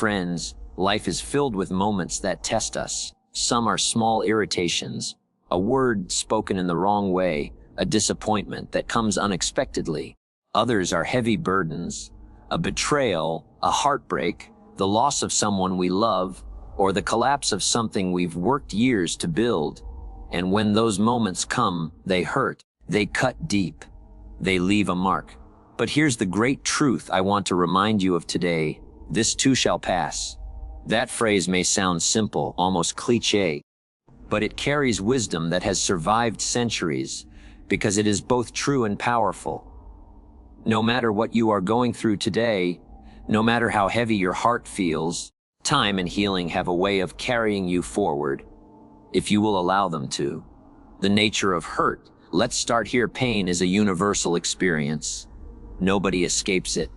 friends, life is filled with moments that test us. Some are small irritations, a word spoken in the wrong way, a disappointment that comes unexpectedly. Others are heavy burdens, a betrayal, a heartbreak, the loss of someone we love, or the collapse of something we've worked years to build. And when those moments come, they hurt, they cut deep, they leave a mark. But here's the great truth I want to remind you of today: this too shall pass. That phrase may sound simple, almost cliché, but it carries wisdom that has survived centuries, because it is both true and powerful. No matter what you are going through today, no matter how heavy your heart feels, time and healing have a way of carrying you forward, if you will allow them to. The nature of hurt. Let's start here. Pain is a universal experience. Nobody escapes it.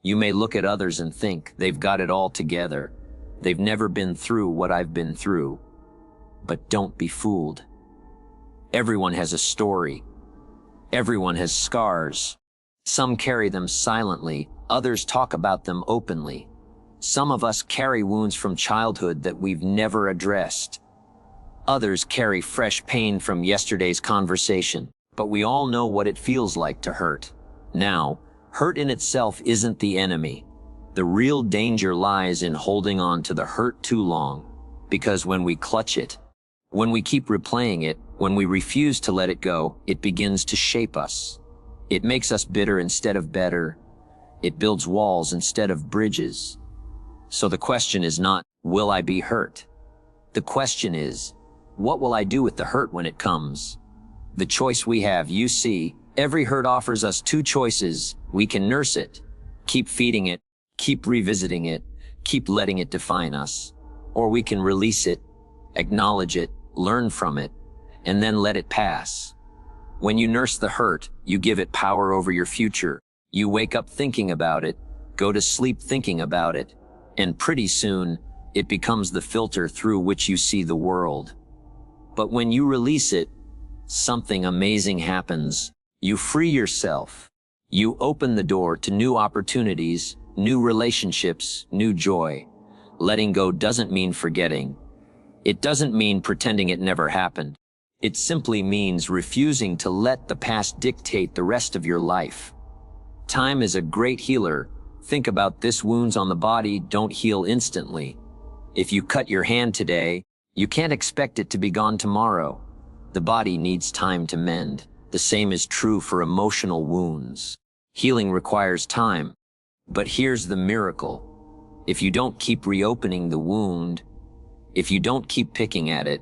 You may look at others and think they've got it all together. They've never been through what I've been through. But don't be fooled. Everyone has a story. Everyone has scars. Some carry them silently, others talk about them openly. Some of us carry wounds from childhood that we've never addressed. Others carry fresh pain from yesterday's conversation, but we all know what it feels like to hurt. Now, hurt in itself isn't the enemy. The real danger lies in holding on to the hurt too long, because when we clutch it, when we keep replaying it, when we refuse to let it go, it begins to shape us. It makes us bitter instead of better. It builds walls instead of bridges. So the question is not, will I be hurt? The question is, what will I do with the hurt when it comes? The choice we have, you see, every hurt offers us two choices. We can nurse it, keep feeding it, keep revisiting it, keep letting it define us. Or we can release it, acknowledge it, learn from it, and then let it pass. When you nurse the hurt, you give it power over your future. You wake up thinking about it, go to sleep thinking about it, and pretty soon, it becomes the filter through which you see the world. But when you release it, something amazing happens. You free yourself. You open the door to new opportunities, new relationships, new joy. Letting go doesn't mean forgetting. It doesn't mean pretending it never happened. It simply means refusing to let the past dictate the rest of your life. Time is a great healer. Think about this: wounds on the body don't heal instantly. If you cut your hand today, you can't expect it to be gone tomorrow. The body needs time to mend. The same is true for emotional wounds. Healing requires time. But here's the miracle. If you don't keep reopening the wound, if you don't keep picking at it,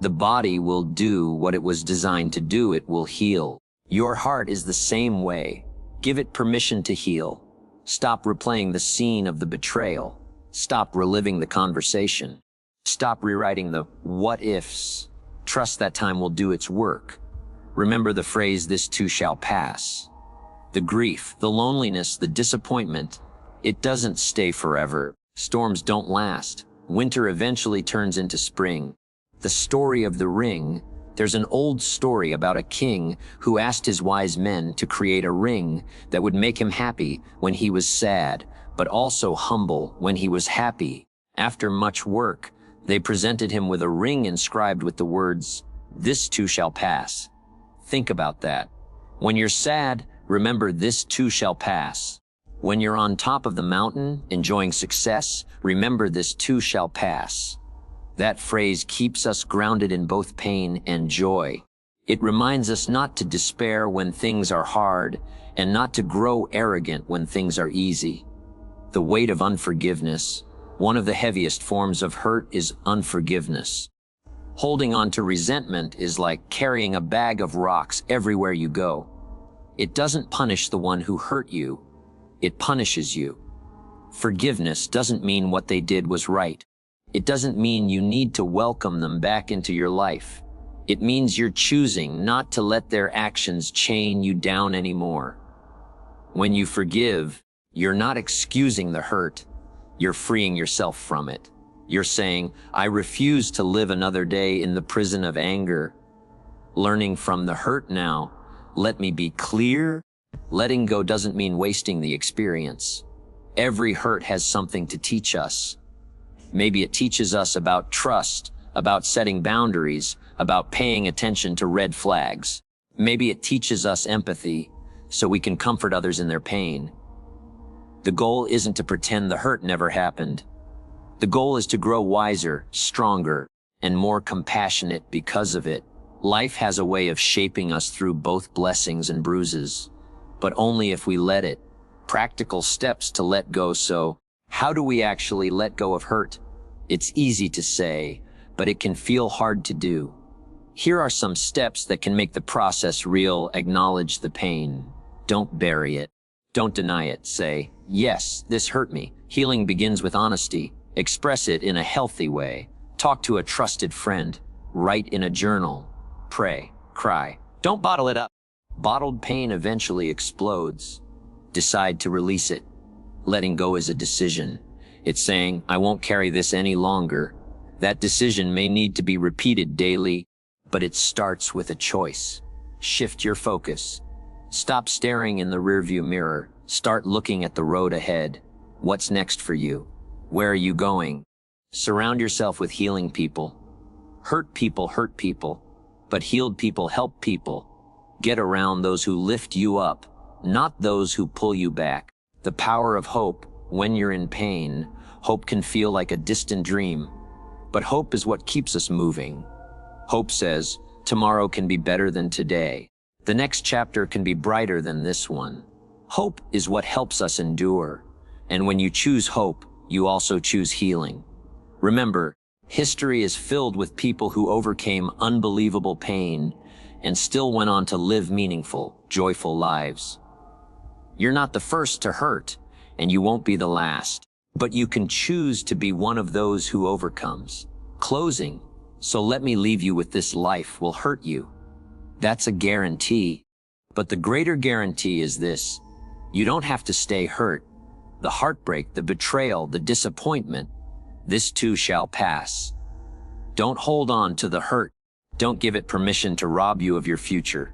the body will do what it was designed to do. It will heal. Your heart is the same way. Give it permission to heal. Stop replaying the scene of the betrayal. Stop reliving the conversation. Stop rewriting the what ifs. Trust that time will do its work. Remember the phrase, this too shall pass. The grief, the loneliness, the disappointment, it doesn't stay forever. Storms don't last. Winter eventually turns into spring. The story of the ring. There's an old story about a king who asked his wise men to create a ring that would make him happy when he was sad, but also humble when he was happy. After much work, they presented him with a ring inscribed with the words, "This too shall pass." Think about that. When you're sad, remember this too shall pass. When you're on top of the mountain, enjoying success, remember this too shall pass. That phrase keeps us grounded in both pain and joy. It reminds us not to despair when things are hard and not to grow arrogant when things are easy. The weight of unforgiveness. One of the heaviest forms of hurt is unforgiveness. Holding on to resentment is like carrying a bag of rocks everywhere you go. It doesn't punish the one who hurt you. It punishes you. Forgiveness doesn't mean what they did was right. It doesn't mean you need to welcome them back into your life. It means you're choosing not to let their actions chain you down anymore. When you forgive, you're not excusing the hurt. You're freeing yourself from it. You're saying, I refuse to live another day in the prison of anger. Learning from the hurt now, let me be clear. Letting go doesn't mean wasting the experience. Every hurt has something to teach us. Maybe it teaches us about trust, about setting boundaries, about paying attention to red flags. Maybe it teaches us empathy, so we can comfort others in their pain. The goal isn't to pretend the hurt never happened. The goal is to grow wiser, stronger, and more compassionate because of it. Life has a way of shaping us through both blessings and bruises, but only if we let it. Practical steps to let go. So, how do we actually let go of hurt? It's easy to say, but it can feel hard to do. Here are some steps that can make the process real. Acknowledge the pain. Don't bury it. Don't deny it. Say, yes, this hurt me. Healing begins with honesty. Express it in a healthy way. Talk to a trusted friend. Write in a journal. Pray. Cry. Don't bottle it up. Bottled pain eventually explodes. Decide to release it. Letting go is a decision. It's saying, I won't carry this any longer. That decision may need to be repeated daily, but it starts with a choice. Shift your focus. Stop staring in the rearview mirror. Start looking at the road ahead. What's next for you? Where are you going? Surround yourself with healing people. Hurt people, but healed people help people. Get around those who lift you up, not those who pull you back. The power of hope. When you're in pain, hope can feel like a distant dream, but hope is what keeps us moving. Hope says, tomorrow can be better than today. The next chapter can be brighter than this one. Hope is what helps us endure. And when you choose hope, you also choose healing. Remember, history is filled with people who overcame unbelievable pain and still went on to live meaningful, joyful lives. You're not the first to hurt, and you won't be the last, but you can choose to be one of those who overcomes. Closing. So let me leave you with this: life will hurt you. That's a guarantee. But the greater guarantee is this: you don't have to stay hurt. The heartbreak, the betrayal, the disappointment, this too shall pass. Don't hold on to the hurt. Don't give it permission to rob you of your future.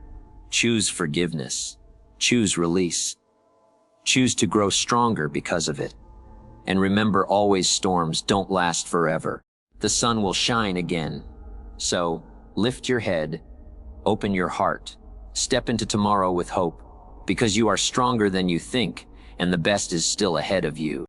Choose forgiveness. Choose release. Choose to grow stronger because of it. And remember, always, storms don't last forever. The sun will shine again. So, lift your head, open your heart, step into tomorrow with hope, because you are stronger than you think, and the best is still ahead of you.